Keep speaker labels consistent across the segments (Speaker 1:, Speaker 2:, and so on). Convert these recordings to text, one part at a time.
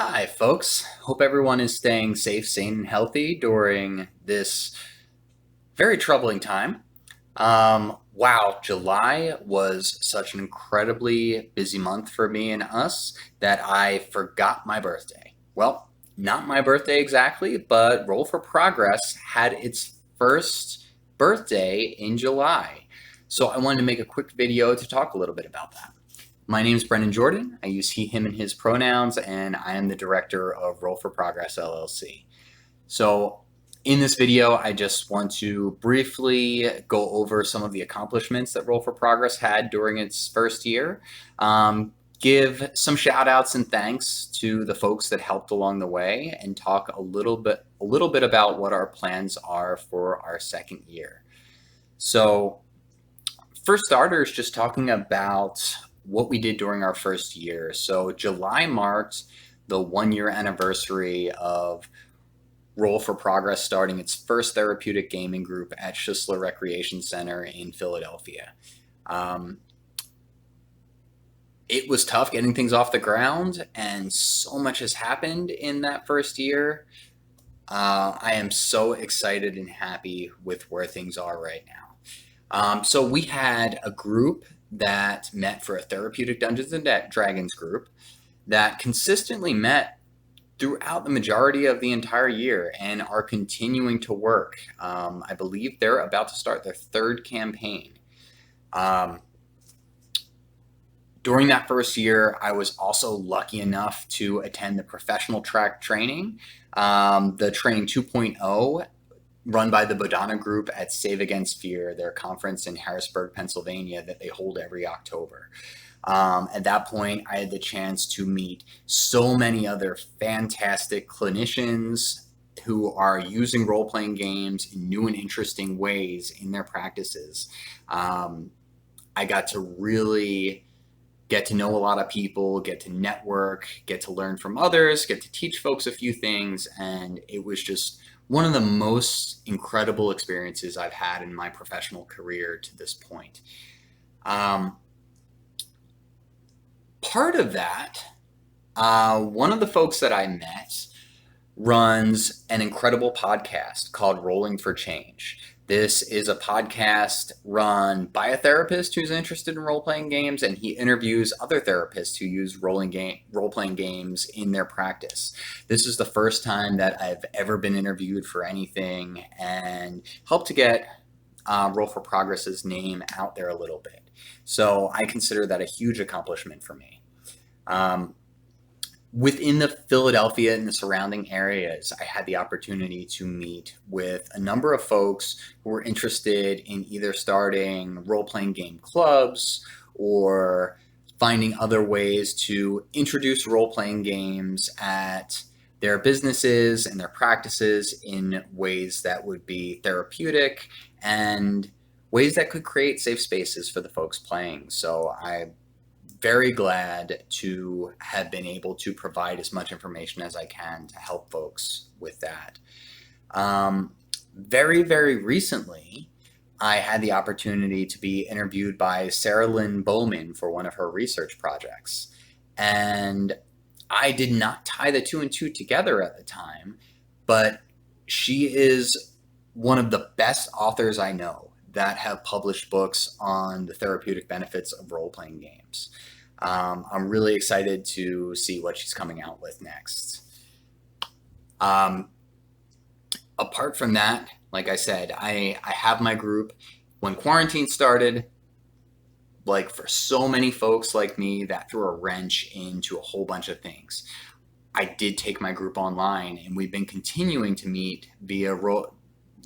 Speaker 1: Hi, folks. Hope everyone is staying safe, sane, and healthy during this very troubling time. Wow, July was such an incredibly busy month for me and us that I forgot my birthday. Well, not my birthday exactly, but Roll for Progress had its first birthday in July. So I wanted to make a quick video to talk a little bit about that. My name is Brendan Jordan. I use he, him, and his pronouns, and I am the director of Roll for Progress LLC. So, in this video, I just want to briefly go over some of the accomplishments that Roll for Progress had during its first year. Give some shout outs and thanks to the folks that helped along the way, and talk a little bit about what our plans are for our second year. So, for starters, just talking about what we did during our first year. So July marked the 1 year anniversary of Roll for Progress starting its first therapeutic gaming group at Schussler Recreation Center in Philadelphia. It was tough getting things off the ground, and so much has happened in that first year. I am so excited and happy with where things are right now. So we had a group that met for a therapeutic Dungeons and Dragons group that consistently met throughout the majority of the entire year and are continuing to work. I believe they're about to start their third campaign. During that first year, I was also lucky enough to attend the professional track training, the Training 2.0, run by the Bodana Group at Save Against Fear, their conference in Harrisburg, Pennsylvania, that they hold every October. At that point, I had the chance to meet so many other fantastic clinicians who are using role-playing games in new and interesting ways in their practices. I got to really get to know a lot of people, get to network, get to learn from others, get to teach folks a few things, and it was just one of the most incredible experiences I've had in my professional career to this point. Part of that, one of the folks that I met runs an incredible podcast called Rolling for Change. This is a podcast run by a therapist who's interested in role-playing games, and he interviews other therapists who use role-playing games in their practice. This is the first time that I've ever been interviewed for anything, and helped to get Roll for Progress's name out there a little bit. So I consider that a huge accomplishment for me. Within the Philadelphia and the surrounding areas, I had the opportunity to meet with a number of folks who were interested in either starting role-playing game clubs or finding other ways to introduce role-playing games at their businesses and their practices in ways that would be therapeutic and ways that could create safe spaces for the folks playing. So I'm very glad to have been able to provide as much information as I can to help folks with that. Very, very recently, I had the opportunity to be interviewed by Sarah Lynn Bowman for one of her research projects. And I did not tie the two and two together at the time, but she is one of the best authors I know that have published books on the therapeutic benefits of role-playing games. I'm really excited to see what she's coming out with next. Apart from that, like I said, I have my group. When quarantine started, like for so many folks like me, that threw a wrench into a whole bunch of things. I did take my group online, and we've been continuing to meet via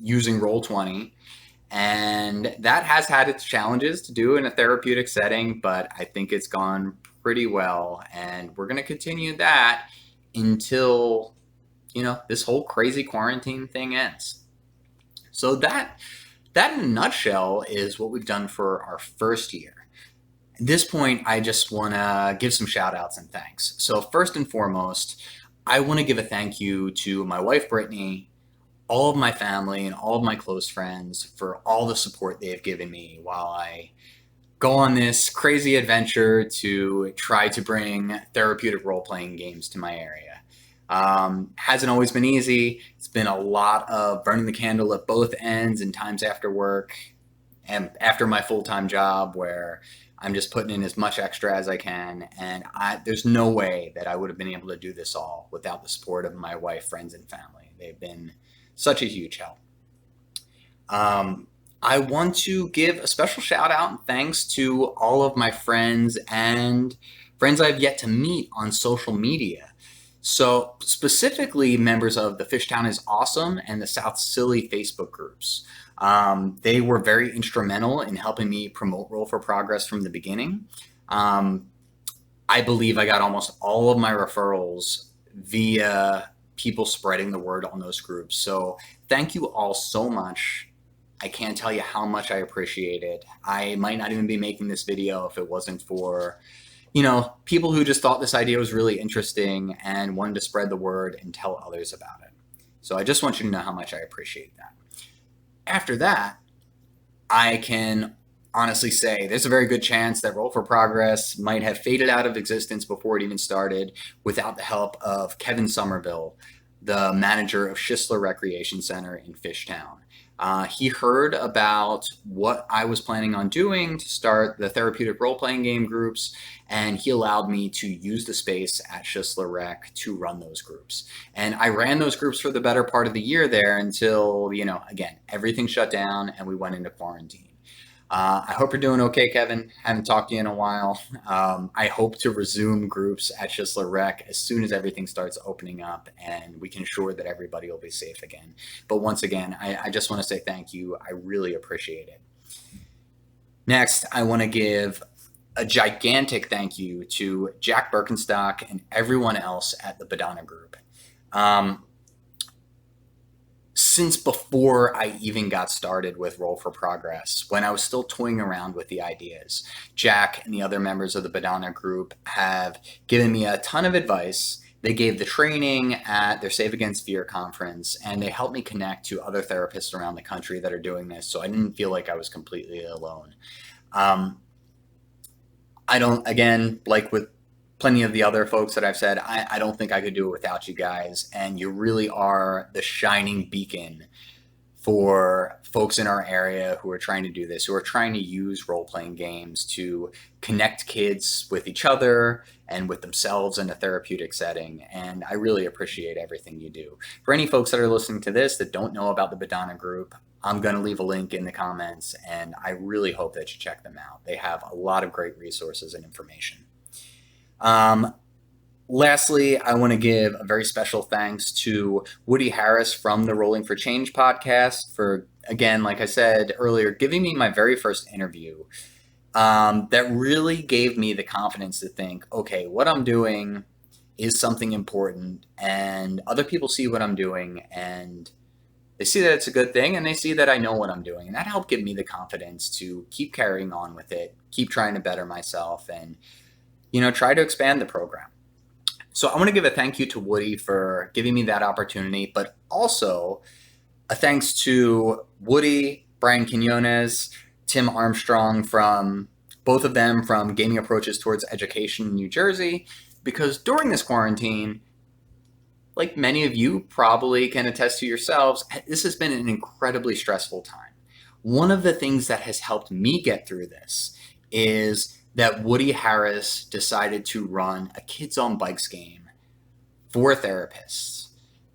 Speaker 1: using Roll20. And that has had its challenges to do in a therapeutic setting, but I think it's gone pretty well. And we're going to continue that until, this whole crazy quarantine thing ends. So that in a nutshell is what we've done for our first year. At this point, I just want to give some shout outs and thanks. So first and foremost, I want to give a thank you to my wife, Brittany, all of my family and all of my close friends for all the support they have given me while I go on this crazy adventure to try to bring therapeutic role-playing games to my area. Hasn't always been easy. It's been a lot of burning the candle at both ends and times after work and after my full-time job where I'm just putting in as much extra as I can. And there's no way that I would have been able to do this all without the support of my wife, friends, and family. They've been such a huge help. I want to give a special shout out and thanks to all of my friends and friends I've yet to meet on social media. So, specifically, members of the Fishtown is Awesome and the South Scilly Facebook groups. They were very instrumental in helping me promote Roll for Progress from the beginning. I believe I got almost all of my referrals via people spreading the word on those groups. So, thank you all so much. I can't tell you how much I appreciate it. I might not even be making this video if it wasn't for, people who just thought this idea was really interesting and wanted to spread the word and tell others about it. So I just want you to know how much I appreciate that. After that, I can honestly say there's a very good chance that Roll for Progress might have faded out of existence before it even started without the help of Kevin Somerville, the manager of Schisler Recreation Center in Fishtown. He heard about what I was planning on doing to start the therapeutic role-playing game groups, and he allowed me to use the space at Schisler Rec to run those groups. And I ran those groups for the better part of the year there until, again, everything shut down and we went into quarantine. I hope you're doing okay, Kevin. Haven't talked to you in a while. I hope to resume groups at Schisler Rec as soon as everything starts opening up and we can ensure that everybody will be safe again. But once again, I just want to say thank you. I really appreciate it. Next, I want to give a gigantic thank you to Jack Birkenstock and everyone else at the Badana Group. Since before I even got started with Roll for Progress, when I was still toying around with the ideas, Jack and the other members of the Badana Group have given me a ton of advice. They gave the training at their Save Against Fear conference, and they helped me connect to other therapists around the country that are doing this, so I didn't feel like I was completely alone. I don't, again, like with plenty of the other folks that I've said, I don't think I could do it without you guys. And you really are the shining beacon for folks in our area who are trying to do this, who are trying to use role-playing games to connect kids with each other and with themselves in a therapeutic setting. And I really appreciate everything you do. For any folks that are listening to this that don't know about the Badana Group, I'm going to leave a link in the comments, and I really hope that you check them out. They have a lot of great resources and information. Lastly, I want to give a very special thanks to Woody Harris from the Rolling for Change podcast for, again, like I said earlier, giving me my very first interview. That really gave me the confidence to think, okay, what I'm doing is something important, and other people see what I'm doing, and they see that it's a good thing, and they see that I know what I'm doing. And that helped give me the confidence to keep carrying on with it, keep trying to better myself, and try to expand the program. So I want to give a thank you to Woody for giving me that opportunity, but also a thanks to Woody, Brian Quinones, Tim Armstrong, from both of them from Gaming Approaches Towards Education in New Jersey, because during this quarantine, like many of you probably can attest to yourselves, this has been an incredibly stressful time. One of the things that has helped me get through this is that Woody Harris decided to run a Kids on Bikes game for therapists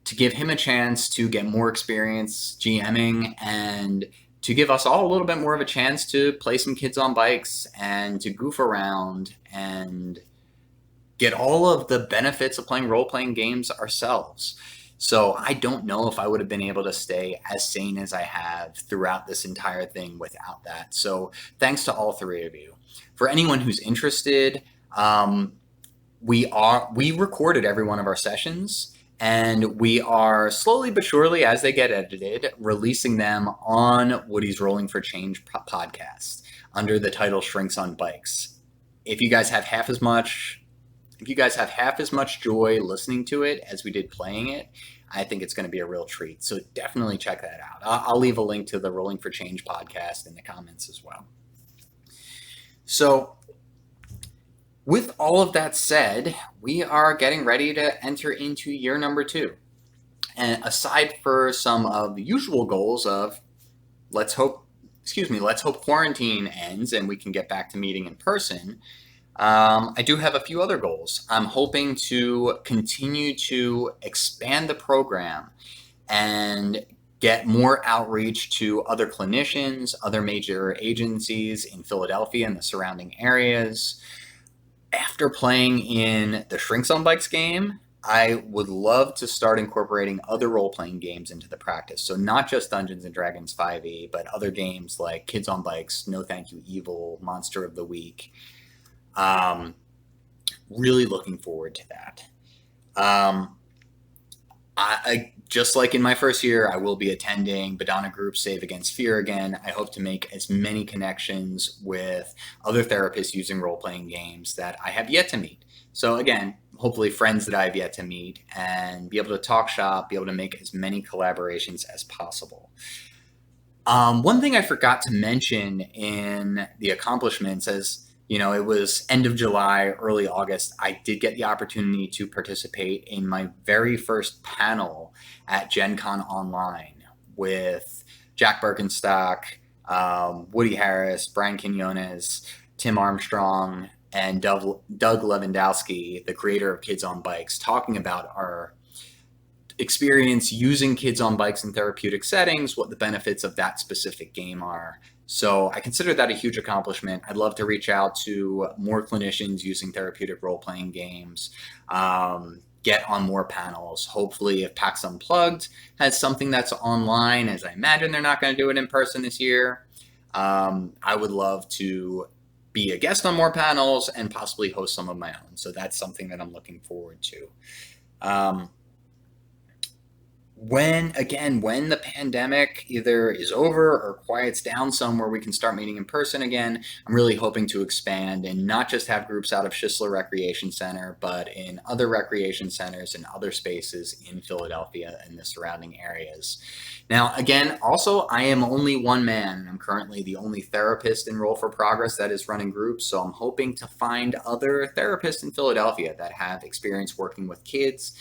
Speaker 1: to give him a chance to get more experience GMing and to give us all a little bit more of a chance to play some kids on bikes and to goof around and get all of the benefits of playing role-playing games ourselves. So I don't know if I would have been able to stay as sane as I have throughout this entire thing without that. So thanks to all three of you. For anyone who's interested, we recorded every one of our sessions, and we are slowly but surely, as they get edited, releasing them on Woody's Rolling for Change podcast under the title Shrinks on Bikes. If you guys have half as much joy listening to it as we did playing it, I think it's going to be a real treat. So definitely check that out. I'll leave a link to the Rolling for Change podcast in the comments as well. So With all of that said, we are getting ready to enter into year number 2. And aside for some of the usual goals of let's hope quarantine ends and we can get back to meeting in person, I do have a few other goals. I'm hoping to continue to expand the program and get more outreach to other clinicians, other major agencies in Philadelphia and the surrounding areas. After playing in the Shrinks on Bikes game, I would love to start incorporating other role-playing games into the practice. So not just Dungeons and Dragons 5e, but other games like Kids on Bikes, No Thank You Evil, Monster of the Week. Really looking forward to that. I just like in my first year, I will be attending Badana Group Save Against Fear again. I hope to make as many connections with other therapists using role-playing games that I have yet to meet. So again, hopefully friends that I have yet to meet, and be able to talk shop, be able to make as many collaborations as possible. One thing I forgot to mention in the accomplishments is, it was end of July, early August. I did get the opportunity to participate in my very first panel at Gen Con Online with Jack Birkenstock, Woody Harris, Brian Quinones, Tim Armstrong, and Doug Lewandowski, the creator of Kids on Bikes, talking about our experience using kids on bikes in therapeutic settings, what the benefits of that specific game are. So I consider that a huge accomplishment. I'd love to reach out to more clinicians using therapeutic role-playing games, get on more panels. Hopefully, if PAX Unplugged has something that's online, as I imagine they're not going to do it in person this year, I would love to be a guest on more panels and possibly host some of my own. So that's something that I'm looking forward to. When the pandemic either is over or quiets down some where we can start meeting in person again, I'm really hoping to expand and not just have groups out of Schisler Recreation Center, but in other recreation centers and other spaces in Philadelphia and the surrounding areas. Now, again, also, I am only one man. I'm currently the only therapist in Roll for Progress that is running groups, so I'm hoping to find other therapists in Philadelphia that have experience working with kids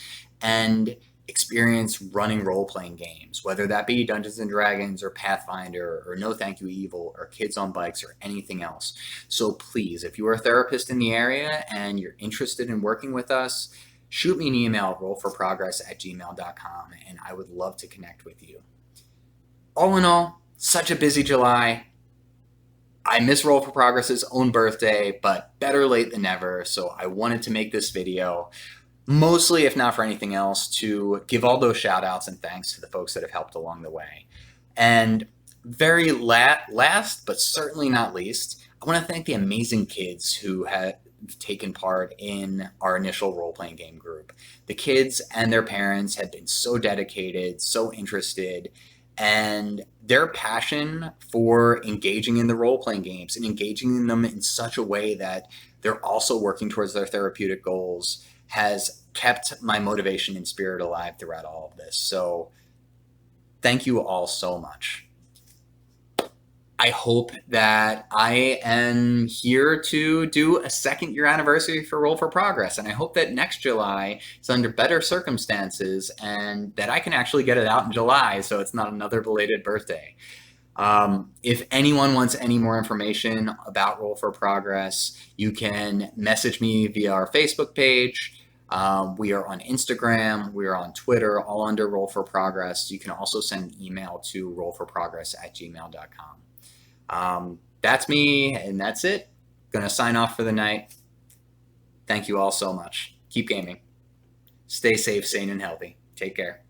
Speaker 1: and experience running role-playing games, whether that be Dungeons and Dragons or Pathfinder or No Thank You Evil or Kids on Bikes or anything else. So please, if you are a therapist in the area and you're interested in working with us, shoot me an email at rollforprogress@gmail.com, and I would love to connect with you. All in all, such a busy July. I miss Roll for Progress's own birthday, but better late than never, so I wanted to make this video. Mostly, if not for anything else, to give all those shout outs and thanks to the folks that have helped along the way. And very last, but certainly not least, I want to thank the amazing kids who have taken part in our initial role-playing game group. The kids and their parents have been so dedicated, so interested, and their passion for engaging in the role-playing games and engaging in them in such a way that they're also working towards their therapeutic goals has kept my motivation and spirit alive throughout all of this. So thank you all so much. I hope that I am here to do a second year anniversary for Roll for Progress, and I hope that next July is under better circumstances and that I can actually get it out in July so it's not another belated birthday. If anyone wants any more information about Roll for Progress, you can message me via our Facebook page. We are on Instagram, we are on Twitter, all under Roll for Progress. You can also send an email to rollforprogress@gmail.com. That's me, and that's it. Gonna sign off for the night. Thank you all so much. Keep gaming. Stay safe, sane, and healthy. Take care.